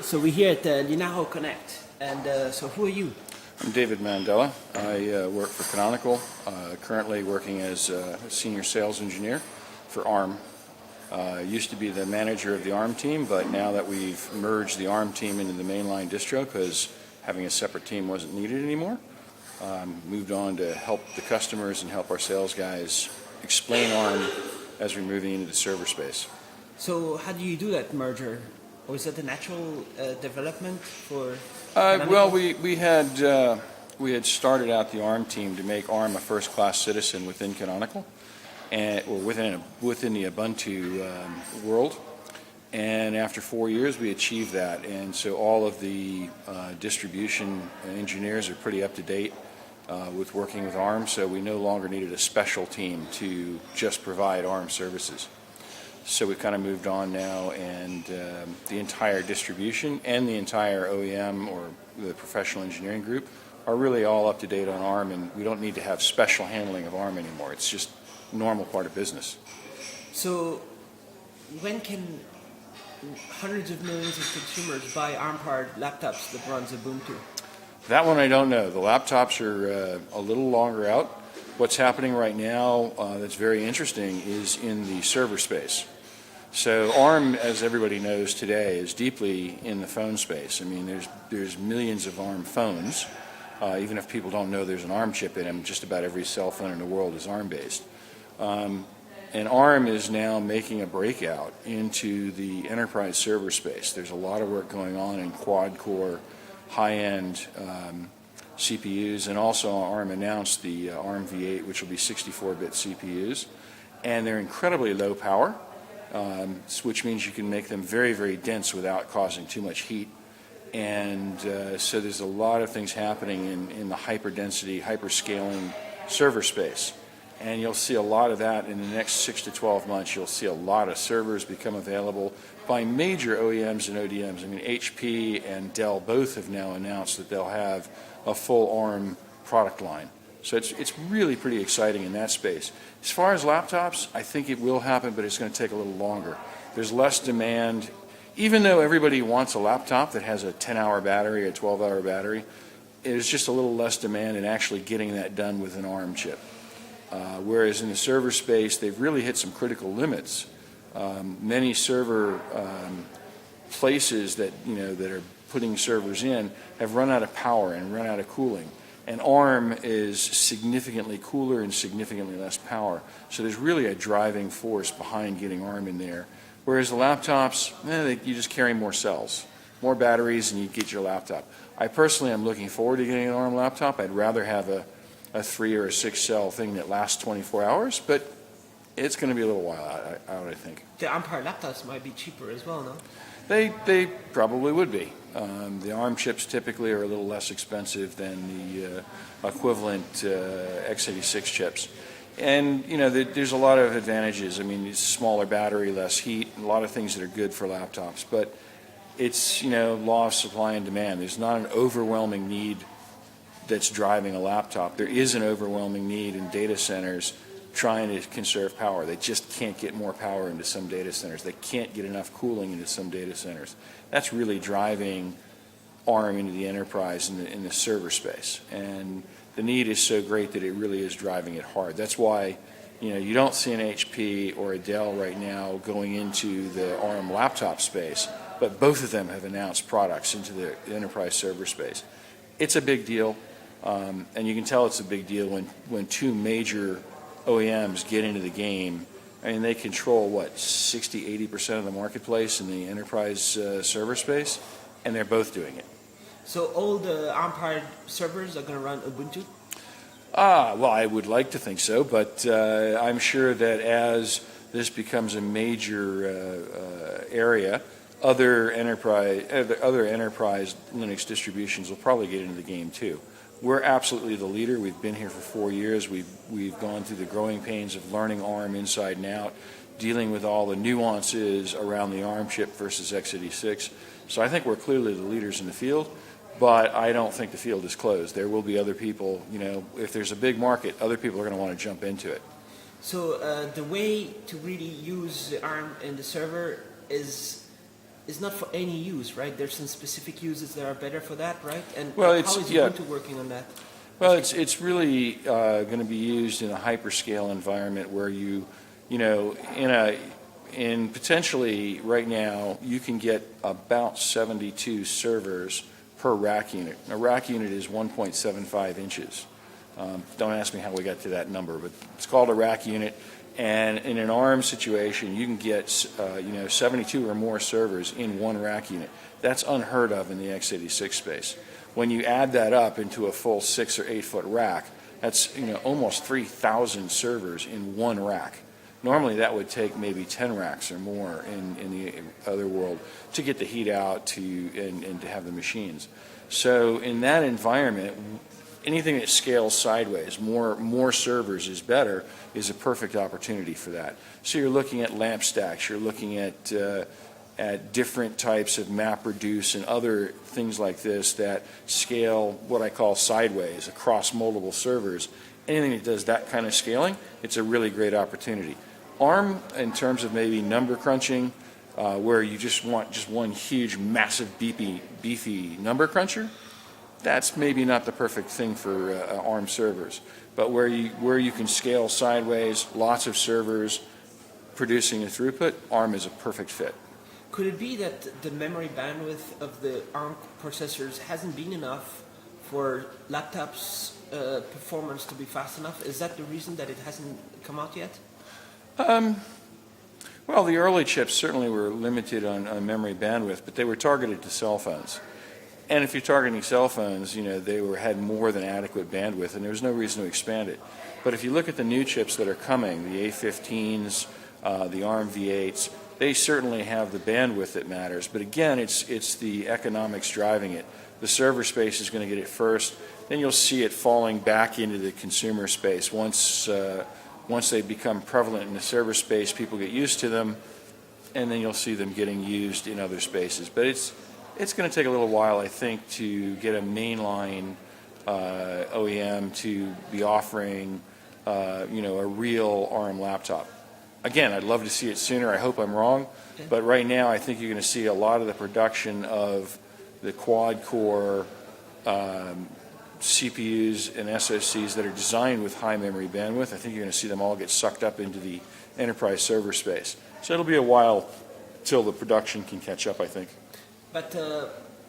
So we're here at Linaro Connect, and so who are you? I'm David Mandala. I work for Canonical, currently working as a senior sales engineer for ARM. Used to be the manager of the ARM team, but now that we've merged the ARM team into the mainline distro because having a separate team wasn't needed anymore, moved on to help the customers and help our sales guys explain ARM as we're moving into the server space. So how do you do that merger? Or is that a natural development for? Well, we had started out the ARM team to make ARM a first-class citizen within Canonical, or within the Ubuntu world. And after 4 years, we achieved that. And so all of the distribution engineers are pretty up to date with working with ARM. So we no longer needed a special team to just provide ARM services. So we've kind of moved on now, and the entire distribution and the entire OEM or the professional engineering group are really all up to date on ARM, and we don't need to have special handling of ARM anymore. It's just a normal part of business. So when can hundreds of millions of consumers buy ARM-powered laptops that runs Ubuntu? That one I don't know. The laptops are a little longer out. What's happening right now that's very interesting is in the server space. So ARM, as everybody knows today, is deeply in the phone space. I mean, there's millions of ARM phones. Even if people don't know there's an ARM chip in them, just about every cell phone in the world is ARM-based. And ARM is now making a breakout into the enterprise server space. There's a lot of work going on in quad-core, high-end CPUs, and also ARM announced the ARM v8, which will be 64-bit CPUs, and they're incredibly low power, which means you can make them very, very dense without causing too much heat. And so there's a lot of things happening in the hyper-density, hyperscaling server space. And you'll see a lot of that in the next 6 to 12 months. You'll see a lot of servers become available by major OEMs and ODMs. I mean, HP and Dell both have now announced that they'll have a full ARM product line. So it's really pretty exciting in that space. As far as laptops, I think it will happen, but it's going to take a little longer. There's less demand. Even though everybody wants a laptop that has a 10-hour battery, a 12-hour battery, there's just a little less demand in actually getting that done with an ARM chip. Whereas in the server space, they've really hit some critical limits. Many server places that are putting servers in have run out of power and run out of cooling. And ARM is significantly cooler and significantly less power. So there's really a driving force behind getting ARM in there. Whereas the laptops, you just carry more cells, more batteries, and you get your laptop. I personally am looking forward to getting an ARM laptop. I'd rather have a 3 or a 6 cell thing that lasts 24 hours, but it's going to be a little while out, I think. The ARM-powered laptops might be cheaper as well, no? They probably would be. The ARM chips typically are a little less expensive than the equivalent x86 chips. And, there's a lot of advantages. I mean, it's smaller battery, less heat, a lot of things that are good for laptops. But it's, law of supply and demand. There's not an overwhelming need that's driving a laptop. There is an overwhelming need in data centers trying to conserve power. They just can't get more power into some data centers. They can't get enough cooling into some data centers. That's really driving ARM into the enterprise in the server space. And the need is so great that it really is driving it hard. That's why you don't see an HP or a Dell right now going into the ARM laptop space, but both of them have announced products into the enterprise server space. It's a big deal, and you can tell it's a big deal when two major OEMs get into the game. I mean, they control, 60–80% of the marketplace in the enterprise server space, and they're both doing it. So all the ARM-powered servers are going to run Ubuntu? Well, I would like to think so, but I'm sure that as this becomes a major area, other enterprise Linux distributions will probably get into the game too. We're absolutely the leader. We've been here for 4 years. We've gone through the growing pains of learning ARM inside and out, dealing with all the nuances around the ARM chip versus x86. So I think we're clearly the leaders in the field, but I don't think the field is closed. There will be other people, if there's a big market, other people are going to want to jump into it. So the way to really use the ARM in the server is is not for any use, right? There's some specific uses that are better for that, right? And Well, how is yeah. Ubuntu working on that? Well, it's really going to be used in a hyperscale environment where you know, in potentially right now, you can get about 72 servers per rack unit. A rack unit is 1.75 inches. Don't ask me how we got to that number, but it's called a rack unit. And in an ARM situation, you can get 72 or more servers in one rack unit. That's unheard of in the x86 space. When you add that up into a full 6 or 8 foot rack, that's almost 3,000 servers in one rack. Normally that would take maybe 10 racks or more in the other world to get the heat out and to have the machines. So in that environment, anything that scales sideways, more servers is better, is a perfect opportunity for that. So you're looking at lamp stacks, you're looking at different types of map reduce and other things like this that scale what I call sideways across multiple servers. Anything that does that kind of scaling, it's a really great opportunity. ARM, in terms of maybe number crunching, where you just want just one huge, massive, beefy number cruncher, that's maybe not the perfect thing for ARM servers. But where you can scale sideways, lots of servers producing a throughput, ARM is a perfect fit. Could it be that the memory bandwidth of the ARM processors hasn't been enough for laptops' performance to be fast enough? Is that the reason that it hasn't come out yet? Well, the early chips certainly were limited on memory bandwidth, but they were targeted to cell phones. And if you're targeting cell phones, they had more than adequate bandwidth, and there was no reason to expand it. But if you look at the new chips that are coming, the A15s, the ARM V8s, they certainly have the bandwidth that matters. But again, it's the economics driving it. The server space is going to get it first. Then you'll see it falling back into the consumer space. Once they become prevalent in the server space, people get used to them, and then you'll see them getting used in other spaces. But it's going to take a little while, I think, to get a mainline OEM to be offering a real ARM laptop. Again, I'd love to see it sooner. I hope I'm wrong. But right now, I think you're going to see a lot of the production of the quad-core CPUs and SoCs that are designed with high memory bandwidth. I think you're going to see them all get sucked up into the enterprise server space. So it'll be a while till the production can catch up, I think. But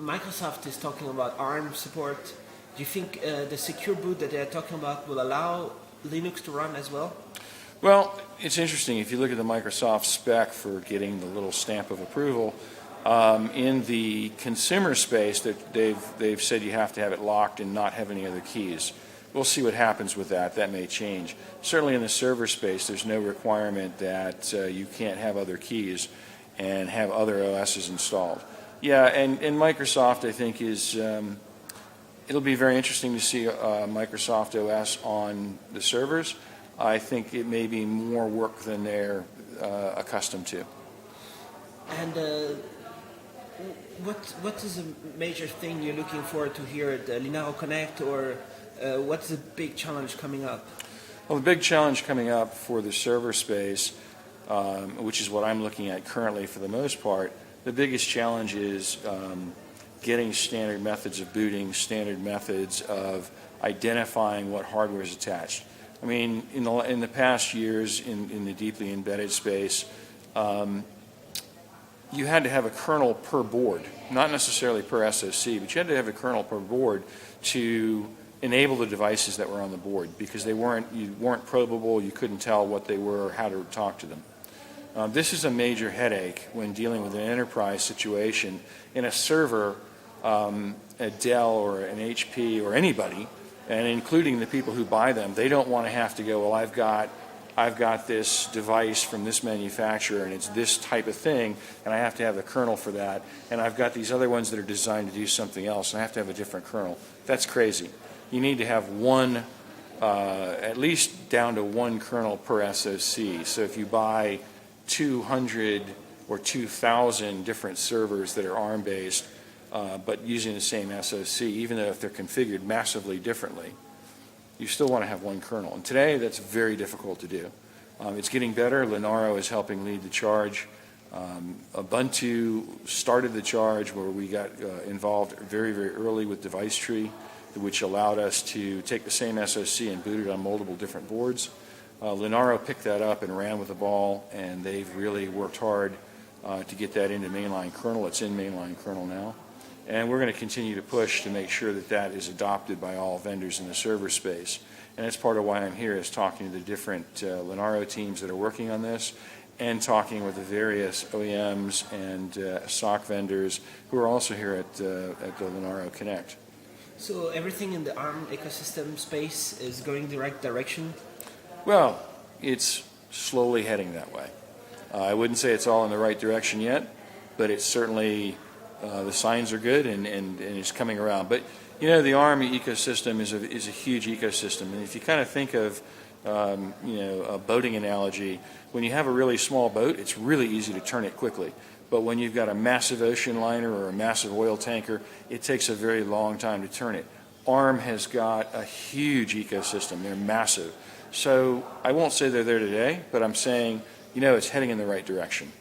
Microsoft is talking about ARM support. Do you think the secure boot that they're talking about will allow Linux to run as well? Well, it's interesting. If you look at the Microsoft spec for getting the little stamp of approval, in the consumer space, they've said you have to have it locked and not have any other keys. We'll see what happens with that. That may change. Certainly in the server space, there's no requirement that you can't have other keys and have other OSs installed. Yeah, and Microsoft, I think, it'll be very interesting to see Microsoft OS on the servers. I think it may be more work than they're accustomed to. And what is a major thing you're looking forward to here at Linaro Connect, or what's the big challenge coming up? Well, the big challenge coming up for the server space, which is what I'm looking at currently for the most part, the biggest challenge is getting standard methods of booting, standard methods of identifying what hardware is attached. I mean, in the past years in the deeply embedded space, you had to have a kernel per board, not necessarily per SoC, but you had to have a kernel per board to enable the devices that were on the board, because you weren't probable, you couldn't tell what they were or how to talk to them. This is a major headache when dealing with an enterprise situation. In a server, a Dell or an HP or anybody, and including the people who buy them, they don't want to have to go, well, I've got this device from this manufacturer and it's this type of thing, and I have to have a kernel for that, and I've got these other ones that are designed to do something else, and I have to have a different kernel. That's crazy. You need to have one, at least down to one kernel per SoC. So if you buy 200 or 2,000 different servers that are ARM-based, but using the same SoC, even though if they're configured massively differently, you still want to have one kernel. And today, that's very difficult to do. It's getting better. Linaro is helping lead the charge. Ubuntu started the charge where we got involved very, very early with device tree, which allowed us to take the same SoC and boot it on multiple different boards. Linaro picked that up and ran with the ball, and they've really worked hard to get that into mainline kernel. It's in mainline kernel now. And we're going to continue to push to make sure that that is adopted by all vendors in the server space. And that's part of why I'm here, is talking to the different Linaro teams that are working on this, and talking with the various OEMs and SOC vendors who are also here at the Linaro Connect. So everything in the ARM ecosystem space is going the right direction? Well, it's slowly heading that way. I wouldn't say it's all in the right direction yet, but it's certainly, the signs are good and it's coming around. But, you know, the ARM ecosystem is a huge ecosystem. And if you kind of think of, you know, a boating analogy, when you have a really small boat, it's really easy to turn it quickly. But when you've got a massive ocean liner or a massive oil tanker, it takes a very long time to turn it. ARM has got a huge ecosystem. They're massive. So I won't say they're there today, but I'm saying, you know, it's heading in the right direction.